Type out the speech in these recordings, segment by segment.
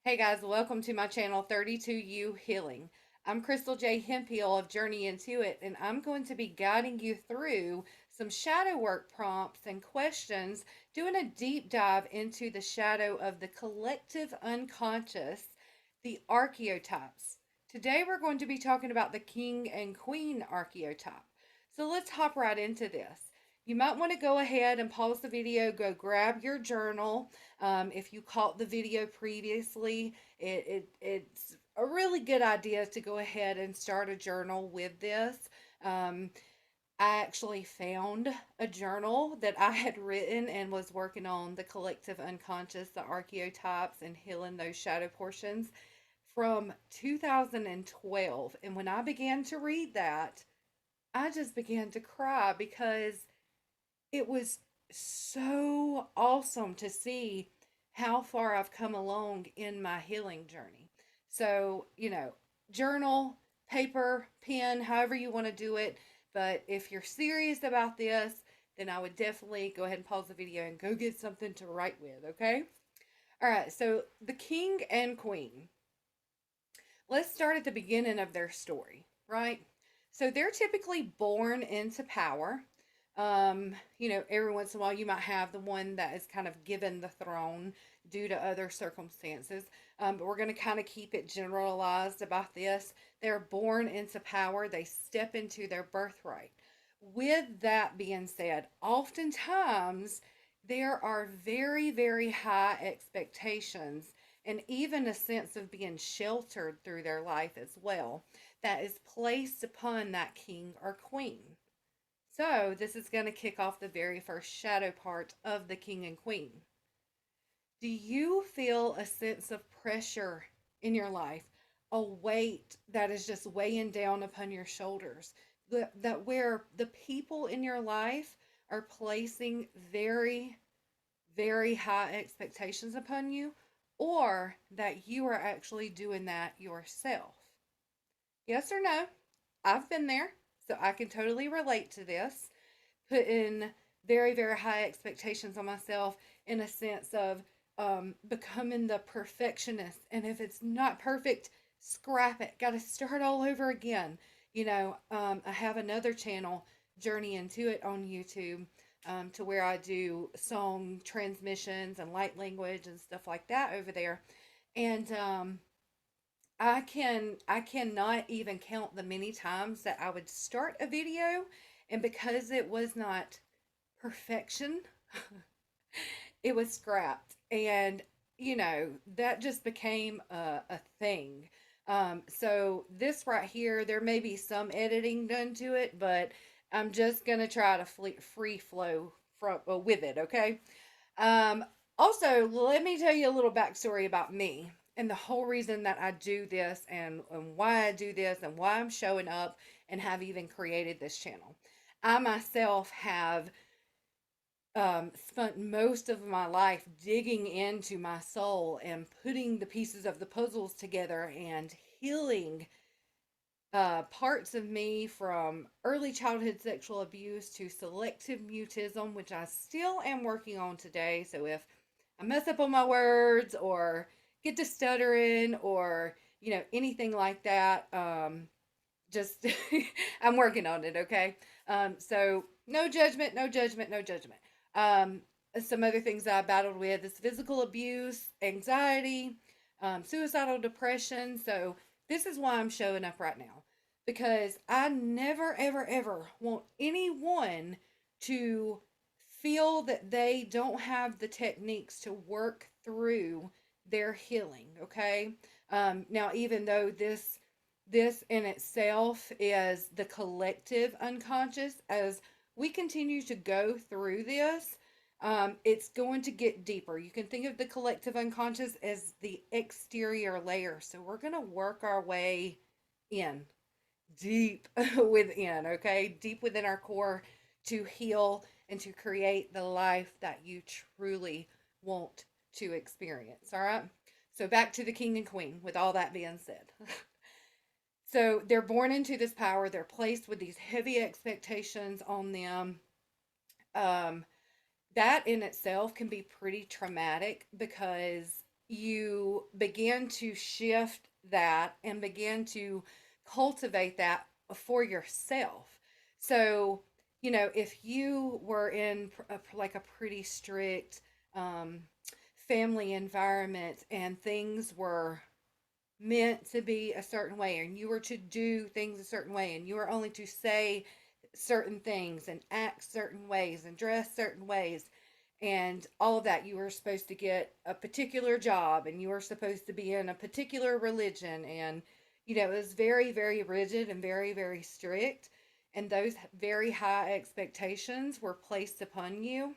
Hey guys, welcome to my channel 32U Healing. I'm Crystal J. Hemphill of Journey Into It, and I'm going to be guiding you through some shadow work prompts and questions, doing a deep dive into the shadow of the collective unconscious, the archetypes. Today we're going to be talking about the king and queen archetype. So let's hop right into this. You might want to go ahead and pause the video, go grab your journal. If you caught the video previously, it's a really good idea to go ahead and start a journal with this. Um, I actually found a journal that I had written and was working on the collective unconscious, the archetypes, and healing those shadow portions from 2012. And when I began to read that, I just began to cry because it was so awesome to see how far I've come along in my healing journey. So, journal, paper, pen, however you want to do it. But if you're serious about this, then I would definitely go ahead and pause the video and go get something to write with, okay? All right, so the king and queen. Let's start at the beginning of their story, right? So they're typically born into power. Every once in a while you might have the one that is kind of given the throne due to other circumstances. But we're going to kind of keep it generalized about this. They're born into power, they step into their birthright. With that being said, oftentimes there are very, very high expectations and even a sense of being sheltered through their life as well that is placed upon that king or queen. So, this is going to kick off the very first shadow part of the king and queen. Do you feel a sense of pressure in your life, a weight that is just weighing down upon your shoulders? That where the people in your life are placing very, very high expectations upon you, or that you are actually doing that yourself? Yes or no? I've been there, so I can totally relate to this. Putting very, very high expectations on myself in a sense of becoming the perfectionist. And if it's not perfect, scrap it. Got to start all over again. I have another channel, Journey Into It, on YouTube, to where I do song transmissions and light language and stuff like that over there. And I cannot even count the many times that I would start a video, and because it was not perfection, it was scrapped. And that just became a thing. So this right here, there may be some editing done to it, but I'm just gonna try to free flow from with it. Okay. Um, Also, let me tell you a little backstory about me and the whole reason that I do this, and why I do this, and why I'm showing up and have even created this channel. I myself have spent most of my life digging into my soul and putting the pieces of the puzzles together and healing parts of me from early childhood sexual abuse to selective mutism, which I still am working on today. So if I mess up on my words or get to stuttering or, anything like that, just I'm working on it, okay? So no judgment, no judgment, no judgment. Um, some other things that I battled with is physical abuse, anxiety, suicidal depression. So this is why I'm showing up right now, because I never, ever, ever want anyone to feel that they don't have the techniques to work through their healing. Okay. Now, even though this in itself is the collective unconscious, as we continue to go through this, it's going to get deeper. You can think of the collective unconscious as the exterior layer. So we're going to work our way in deep within, okay? Deep within our core to heal and to create the life that you truly want to experience, all right? So back to the king and queen with all that being said. So they're born into this power, they're placed with these heavy expectations on them. Um, that in itself can be pretty traumatic because you began to shift that and begin to cultivate that for yourself. So, if you were in like a pretty strict um, family environment and things were meant to be a certain way, and you were to do things a certain way, and you were only to say certain things and act certain ways and dress certain ways and all of that, you were supposed to get a particular job and you were supposed to be in a particular religion, and it was very, very rigid and very, very strict, and those very high expectations were placed upon you.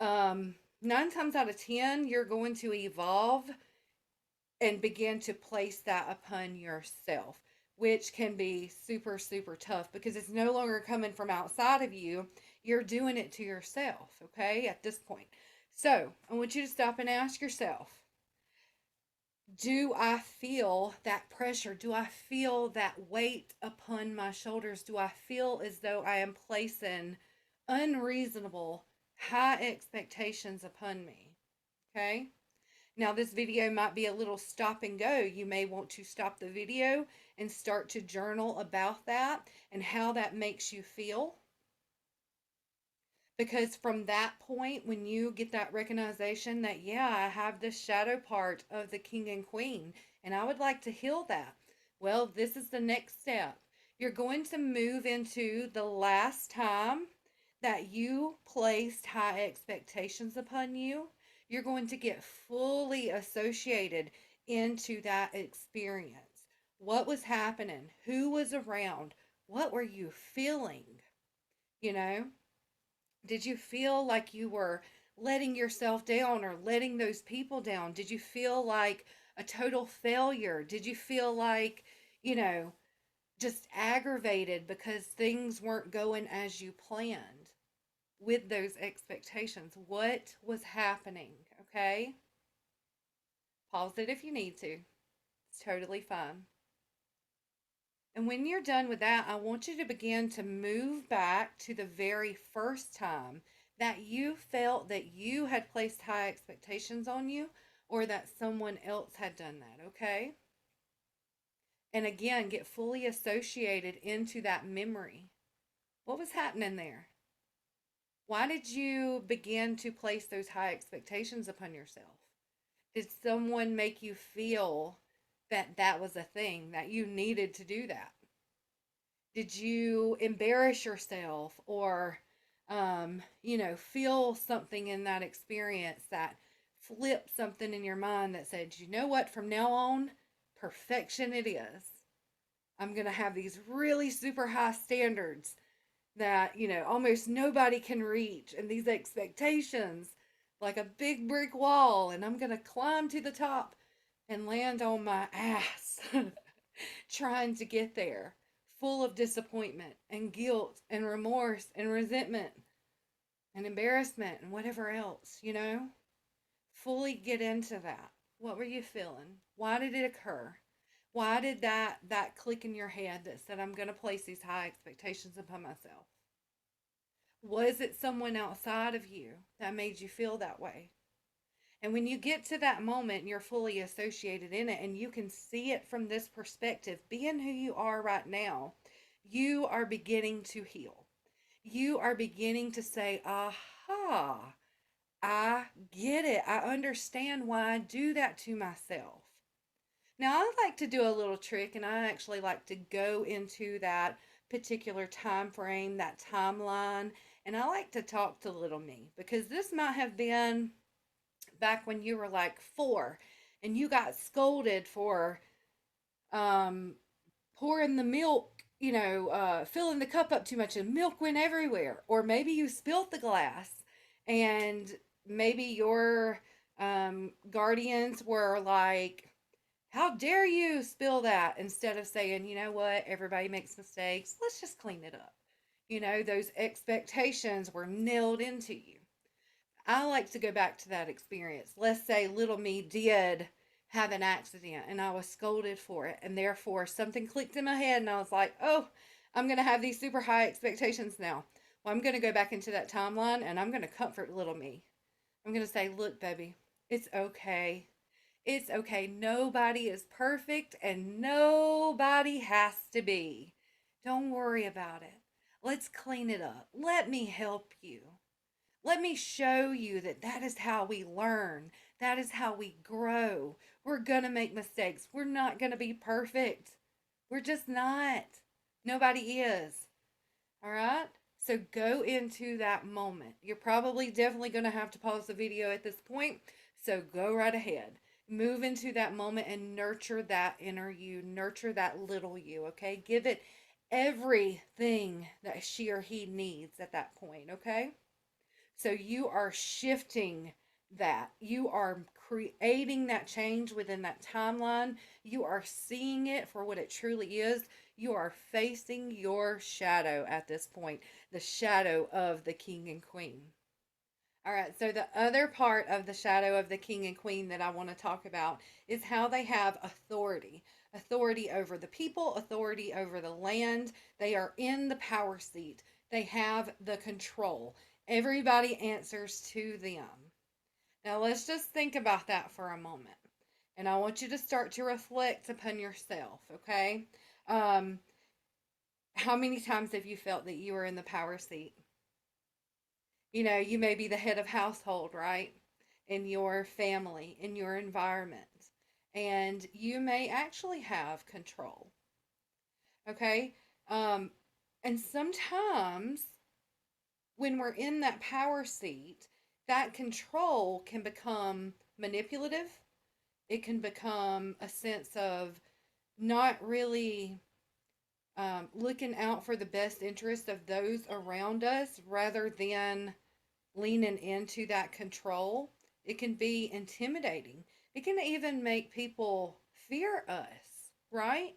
9 times out of 10 you're going to evolve and begin to place that upon yourself, which can be super, super tough because it's no longer coming from outside of you. You're doing it to yourself, okay, at this point. So I want you to stop and ask yourself, do I feel that pressure? Do I feel that weight upon my shoulders? Do I feel as though I am placing unreasonable high expectations upon me? Okay. Now, this video might be a little stop and go. You may want to stop the video and start to journal about that and how that makes you feel. Because from that point, when you get that recognition that, yeah, I have this shadow part of the king and queen, and I would like to heal that, well, this is the next step. You're going to move into the last time that you placed high expectations upon you. You're going to get fully associated into that experience. What was happening? Who was around? What were you feeling? You know? Did you feel like you were letting yourself down or letting those people down? Did you feel like a total failure? Did you feel like, you know, just aggravated because things weren't going as you planned with those expectations? What was happening? Okay? Pause it if you need to. It's totally fine. And when you're done with that, I want you to begin to move back to the very first time that you felt that you had placed high expectations on you or that someone else had done that, okay? And again, get fully associated into that memory. What was happening there? Why did you begin to place those high expectations upon yourself? Did someone make you feel that that was a thing, that you needed to do that? Did you embarrass yourself or, feel something in that experience that flipped something in your mind that said, you know what, from now on, perfection it is. I'm going to have these really super high standards that, almost nobody can reach, and these expectations like a big brick wall, and I'm going to climb to the top and land on my ass trying to get there, full of disappointment and guilt and remorse and resentment and embarrassment and whatever else, Fully get into that. What were you feeling? Why did it occur? Why did that click in your head that said I'm going to place these high expectations upon myself? Was it someone outside of you that made you feel that way? And when you get to that moment, you're fully associated in it and you can see it from this perspective, being who you are right now, you are beginning to heal. You are beginning to say, aha, I get it. I understand why I do that to myself. Now, I like to do a little trick, and I actually like to go into that particular time frame, that timeline, and I like to talk to little me because this might have been back when you were like 4 and you got scolded for um, pouring the milk, filling the cup up too much and milk went everywhere. Or maybe you spilt the glass and maybe your guardians were like, how dare you spill that? Instead of saying, you know what, everybody makes mistakes, let's just clean it up. Those expectations were nailed into you. I like to go back to that experience. Let's say little me did have an accident and I was scolded for it, and therefore something clicked in my head, and I was like, oh, I'm going to have these super high expectations now. Well, I'm going to go back into that timeline and I'm going to comfort little me. I'm going to say, look, baby, it's okay. It's okay. Nobody is perfect and nobody has to be. Don't worry about it. Let's clean it up. Let me help you. Let me show you that that is how we learn. That is how we grow. We're going to make mistakes. We're not going to be perfect. We're just not. Nobody is. All right? So go into that moment. You're probably definitely going to have to pause the video at this point. So go right ahead. Move into that moment and nurture that inner you, nurture that little you, okay? Give it everything that she or he needs at that point, okay? So you are shifting that. You are creating that change within that timeline. You are seeing it for what it truly is. You are facing your shadow at this point, the shadow of the king and queen. All right, so the other part of the shadow of the king and queen that I want to talk about is how they have authority. Authority over the people, authority over the land. They are in the power seat. They have the control. Everybody answers to them. Now let's just think about that for a moment. And I want you to start to reflect upon yourself, okay? Um, how many times have you felt that you were in the power seat? You know, you may be the head of household, right? In your family, in your environment. And you may actually have control. Okay? Um, and sometimes when we're in that power seat, that control can become manipulative. It can become a sense of not really looking out for the best interest of those around us rather than leaning into that control. It can be intimidating. It can even make people fear us, right?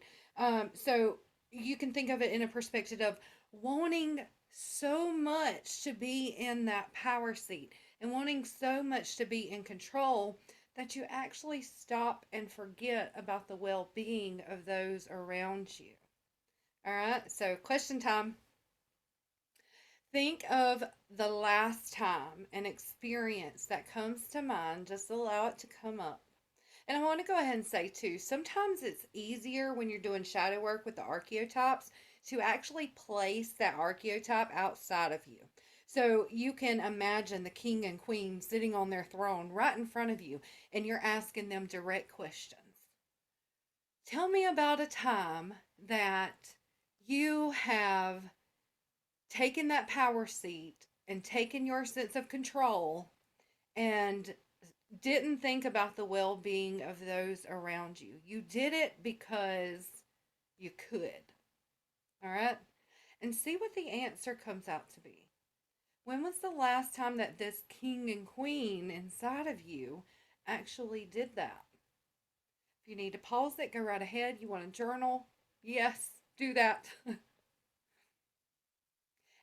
So you can think of it in a perspective of wanting so much to be in that power seat and wanting so much to be in control that you actually stop and forget about the well being of those around you. All right, so question time. Think of the last time an experience that comes to mind, just allow it to come up. And I want to go ahead and say, too, sometimes it's easier when you're doing shadow work with the archetypes to actually place that archetype outside of you. So you can imagine the king and queen sitting on their throne right in front of you, and you're asking them direct questions. Tell me about a time that you have taken that power seat and taken your sense of control and didn't think about the well being of those around you. You did it because you could. All right? And see what the answer comes out to be. When was the last time that this king and queen inside of you actually did that? If you need to pause it, go right ahead. You want to journal? Yes, do that.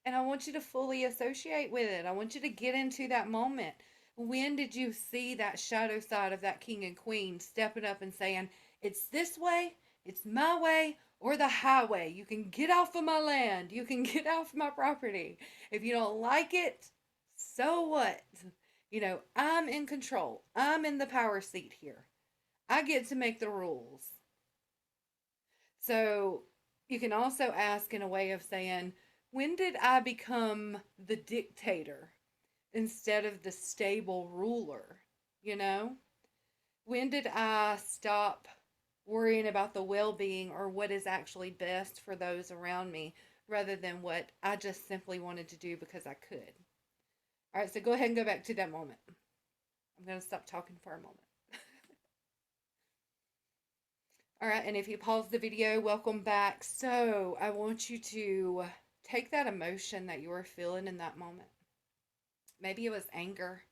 And I want you to fully associate with it. I want you to get into that moment. When did you see that shadow side of that king and queen stepping up and saying, it's this way, it's my way, or the highway? You can get off of my land. You can get off my property. If you don't like it, so what? You know, I'm in control. I'm in the power seat here. I get to make the rules. So you can also ask in a way of saying, when did I become the dictator instead of the stable ruler? You know? When did I stop worrying about the well being or what is actually best for those around me rather than what I just simply wanted to do because I could? All right, so go ahead and go back to that moment. I'm going to stop talking for a moment. All right, and if you pause the video, welcome back. So I want you to take that emotion that you were feeling in that moment. Maybe it was anger.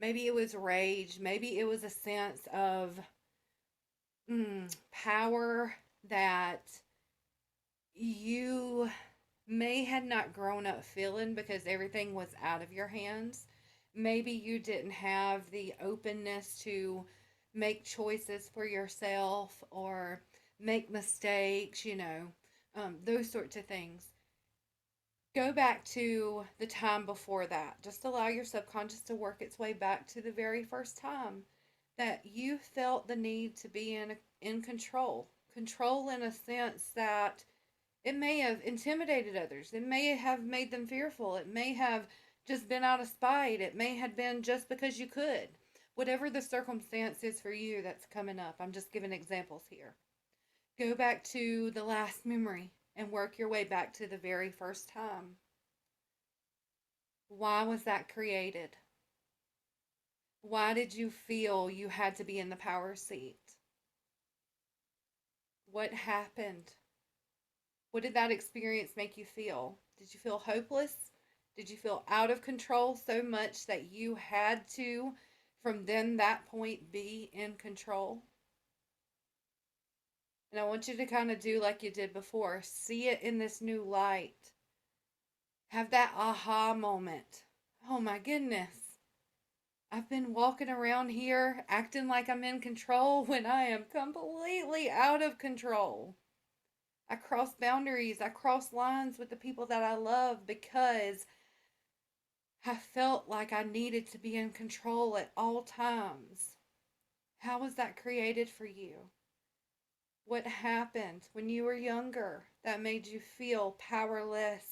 Maybe it was rage. Maybe it was a sense of power that you may had not grown up feeling because everything was out of your hands. Maybe you didn't have the openness to make choices for yourself or make mistakes, those sorts of things. Go back to the time before that. Just allow your subconscious to work its way back to the very first time. that you felt the need to be in control. Control in a sense that it may have intimidated others. It may have made them fearful. It may have just been out of spite. It may have been just because you could. Whatever the circumstance is for you that's coming up, I'm just giving examples here. Go back to the last memory and work your way back to the very first time. Why was that created? Why did you feel you had to be in the power seat? What happened? What did that experience make you feel? Did you feel hopeless? Did you feel out of control so much that you had to, from then that point, be in control? And I want you to kind of do like you did before. See it in this new light. Have that aha moment. Oh my goodness. I've been walking around here acting like I'm in control when I am completely out of control. I cross boundaries, I cross lines with the people that I love because I felt like I needed to be in control at all times. How was that created for you? What happened when you were younger that made you feel powerless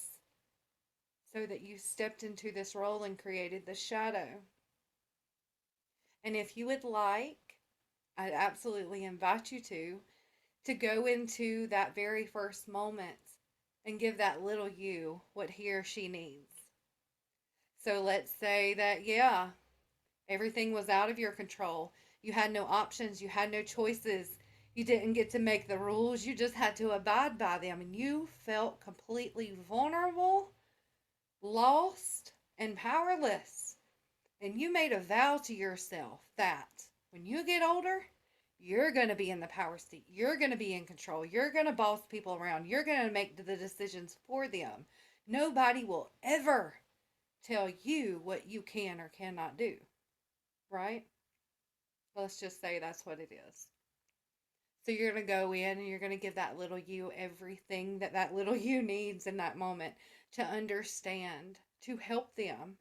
so that you stepped into this role and created the shadow? And if you would like, I'd absolutely invite you to go into that very first moment and give that little you what he or she needs. So let's say that, yeah, everything was out of your control. You had no options, you had no choices. You didn't get to make the rules, you just had to abide by them. And you felt completely vulnerable, lost, and powerless. And you made a vow to yourself that when you get older, you're going to be in the power seat. You're going to be in control. You're going to boss people around. You're going to make the decisions for them. Nobody will ever tell you what you can or cannot do, right? Let's just say that's what it is. So you're going to go in and you're going to give that little you everything that that little you needs in that moment to understand, to help them,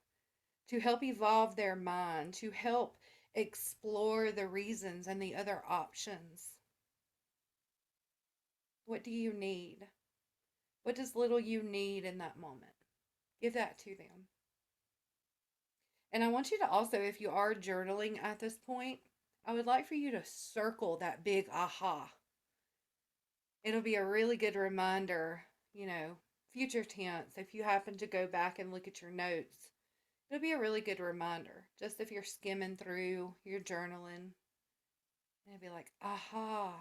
to help evolve their mind, to help explore the reasons and the other options. What do you need? What does little you need in that moment? Give that to them. And I want you to also, if you are journaling at this point, I would like for you to circle that big aha. It'll be a really good reminder, future tense. If you happen to go back and look at your notes, it'll be a really good reminder. Just if you're skimming through, you're journaling, and it'll be like, aha,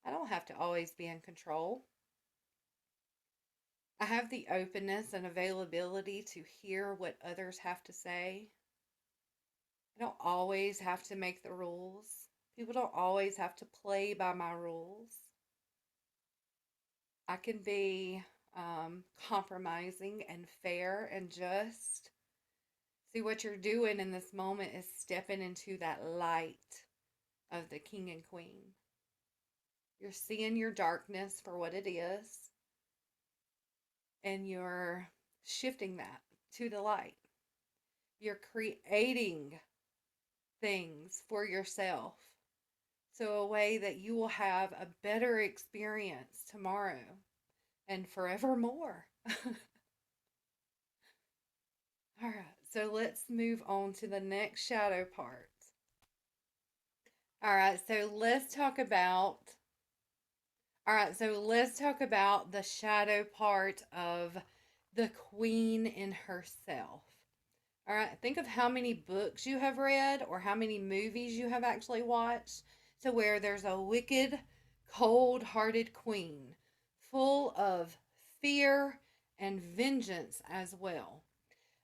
I don't have to always be in control. I have the openness and availability to hear what others have to say. I don't always have to make the rules. People don't always have to play by my rules. I can be compromising and fair and just. See, what you're doing in this moment is stepping into that light of the king and queen. You're seeing your darkness for what it is, and you're shifting that to the light. You're creating things for yourself. So, a way that you will have a better experience tomorrow and forevermore. All right, so let's move on to the next shadow part. All right, so let's talk about the shadow part of the queen in herself. All right, think of how many books you have read or how many movies you have actually watched to where there's a wicked, cold hearted queen full of fear and vengeance as well.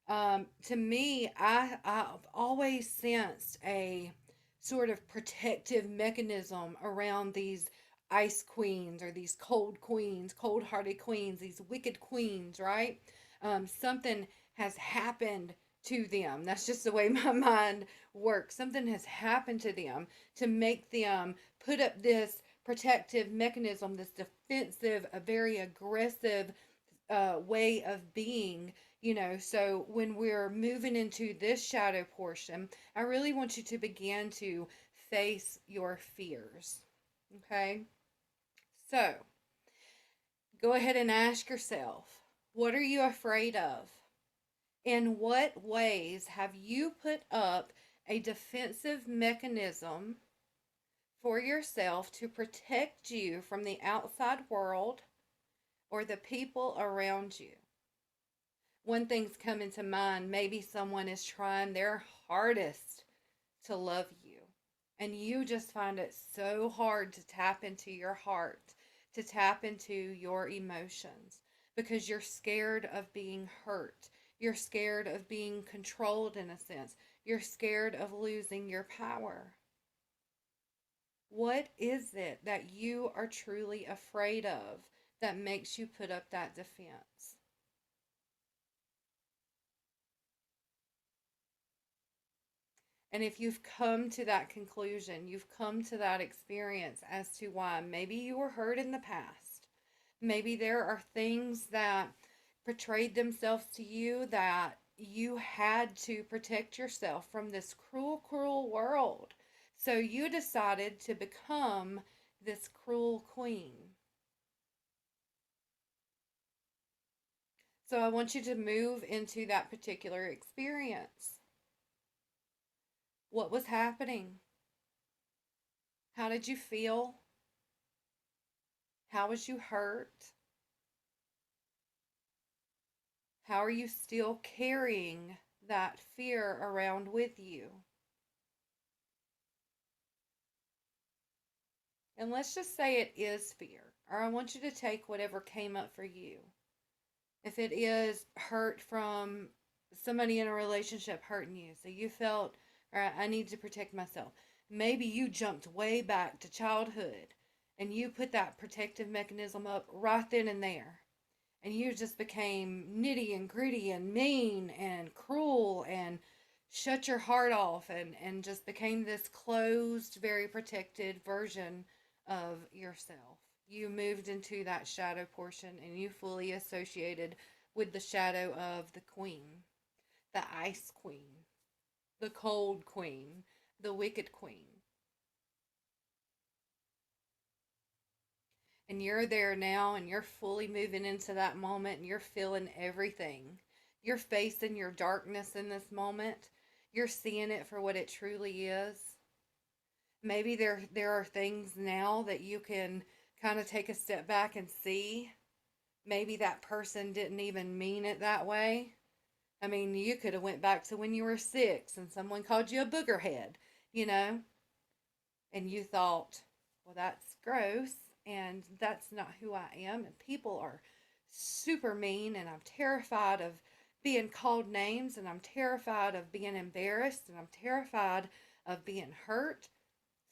To me, I've always sensed a sort of protective mechanism around these ice queens or these cold queens, cold hearted queens, these wicked queens, right? Something has happened to them. That's just the way my mind works. Something has happened to them to make them put up this protective mechanism, this defensive, a very aggressive way of being, you know. So when we're moving into this shadow portion, I really want you to begin to face your fears. Okay? So go ahead and ask yourself, what are you afraid of? In what ways have you put up a defensive mechanism for yourself to protect you from the outside world or the people around you? One thing's coming to mind. Maybe someone is trying their hardest to love you, and you just find it so hard to tap into your heart, to tap into your emotions, because you're scared of being hurt. You're scared of being controlled in a sense. You're scared of losing your power. What is it that you are truly afraid of that makes you put up that defense? And if you've come to that conclusion, you've come to that experience as to why maybe you were hurt in the past, maybe there are things that portrayed themselves to you that you had to protect yourself from this cruel, cruel world. So you decided to become this cruel queen. So I want you to move into that particular experience. What was happening? How did you feel? How was you hurt? How are you still carrying that fear around with you? And let's just say it is fear, or I want you to take whatever came up for you. If it is hurt from somebody in a relationship hurting you, so you felt, all right, I need to protect myself. Maybe you jumped way back to childhood and you put that protective mechanism up right then and there. And you just became nitty and gritty and mean and cruel and shut your heart off and just became this closed, very protected version of yourself. You moved into that shadow portion and you fully associated with the shadow of the queen, the ice queen, the cold queen, the wicked queen. And you're there now and you're fully moving into that moment and you're feeling everything. You're facing your darkness in this moment. You're seeing it for what it truly is. Maybe there are things now that you can kind of take a step back and see. Maybe that person didn't even mean it that way. I mean, you could have went back to when you were 6 and someone called you a booger head, you know, and you thought, well, that's gross and that's not who I am. And people are super mean, and I'm terrified of being called names, and I'm terrified of being embarrassed, and I'm terrified of being hurt.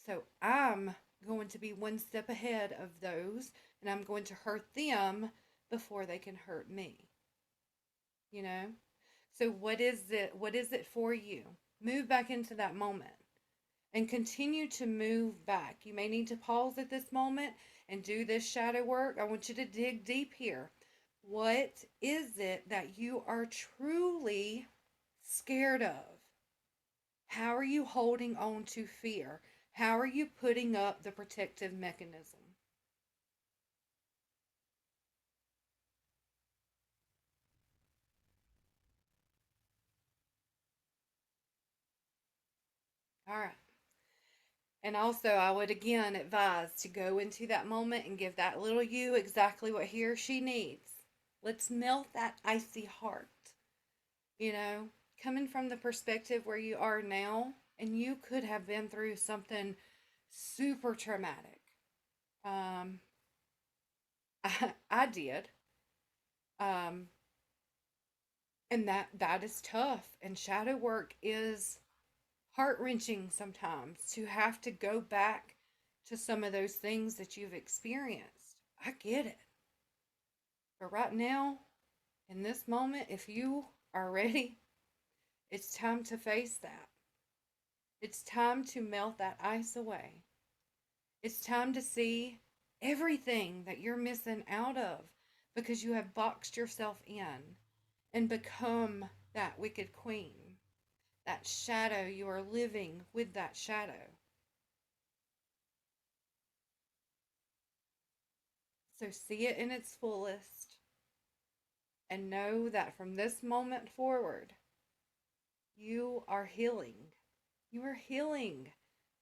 So I'm going to be one step ahead of those, and I'm going to hurt them before they can hurt me. You know? So what is it for you? Move back into that moment and continue to move back. You may need to pause at this moment and do this shadow work. I want you to dig deep here. What is it that you are truly scared of? How are you holding on to fear? How are you putting up the protective mechanism? All right. And also, I would again advise to go into that moment and give that little you exactly what he or she needs. Let's melt that icy heart. You know, coming from the perspective where you are now, and you could have been through something super traumatic. Um, I did. Um, and that is tough. And shadow work is heart wrenching sometimes to have to go back to some of those things that you've experienced. I get it. But right now, in this moment, if you are ready, it's time to face that. It's time to melt that ice away. It's time to see everything that you're missing out of because you have boxed yourself in and become that wicked queen. That shadow, you are living with that shadow. So see it in its fullest and know that from this moment forward, you are healing. You are healing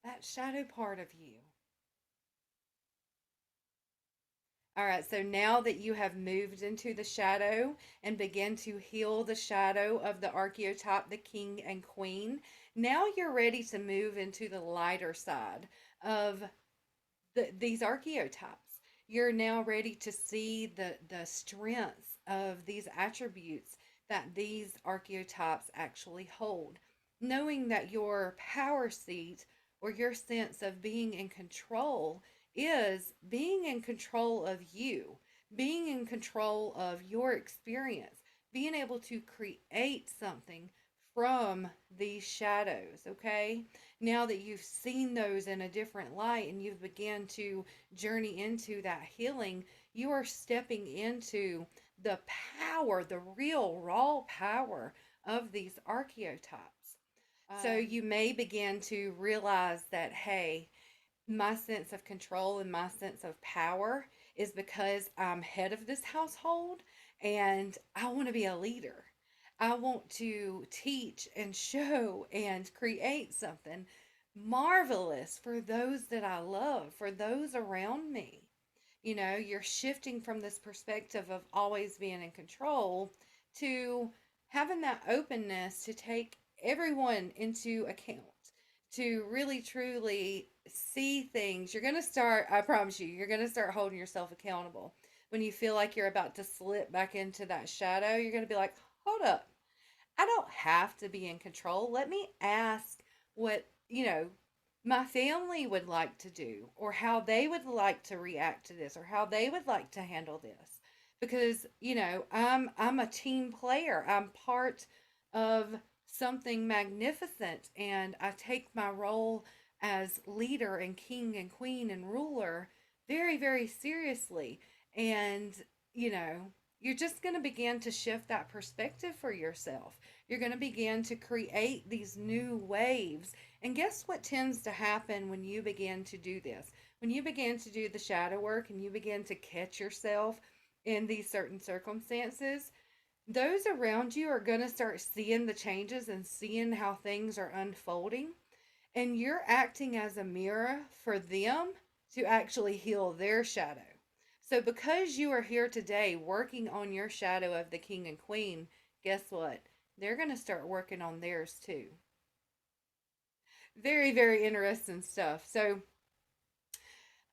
that shadow part of you. All right, so now that you have moved into the shadow and begin to heal the shadow of the archetype, the king and queen, now you're ready to move into the lighter side of these archetypes. You're now ready to see the strengths of these attributes that these archetypes actually hold. Knowing that your power seat or your sense of being in control is being in control of you, being in control of your experience, being able to create something from these shadows, okay? Now that you've seen those in a different light and you've began to journey into that healing, you are stepping into the power, the real raw power of these archetypes. So you may begin to realize that, hey, my sense of control and my sense of power is because I'm head of this household and I want to be a leader. I want to teach and show and create something marvelous for those that I love, for those around me. You know, you're shifting from this perspective of always being in control to having that openness to take everyone into account, to really truly see things. You're going to start, I promise you, you're going to start holding yourself accountable. When you feel like you're about to slip back into that shadow, you're going to be like, hold up. I don't have to be in control. Let me ask what, my family would like to do or how they would like to react to this or how they would like to handle this. Because, I'm a team player. I'm part of something magnificent and I take my role as leader and king and queen and ruler very, very seriously. And, you know, you're just going to begin to shift that perspective for yourself. You're going to begin to create these new waves. And guess what tends to happen when you begin to do this? When you begin to do the shadow work and you begin to catch yourself in these certain circumstances, those around you are going to start seeing the changes and seeing how things are unfolding. And you're acting as a mirror for them to actually heal their shadow. So, because you are here today working on your shadow of the king and queen, guess what? They're going to start working on theirs too. Very, very interesting stuff. So,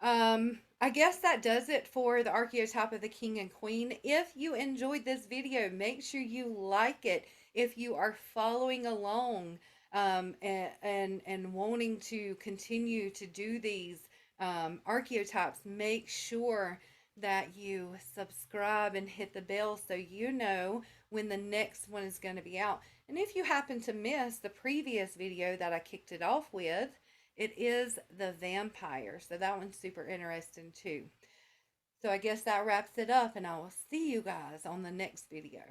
I guess that does it for the archetype of the king and queen. If you enjoyed this video, make sure you like it. If you are following along and wanting to continue to do these archetypes, make sure that you subscribe and hit the bell so you know when the next one is going to be out. And if you happen to miss the previous video that I kicked it off with, it is the vampire. So that one's super interesting too. So I guess that wraps it up, and I will see you guys on the next video.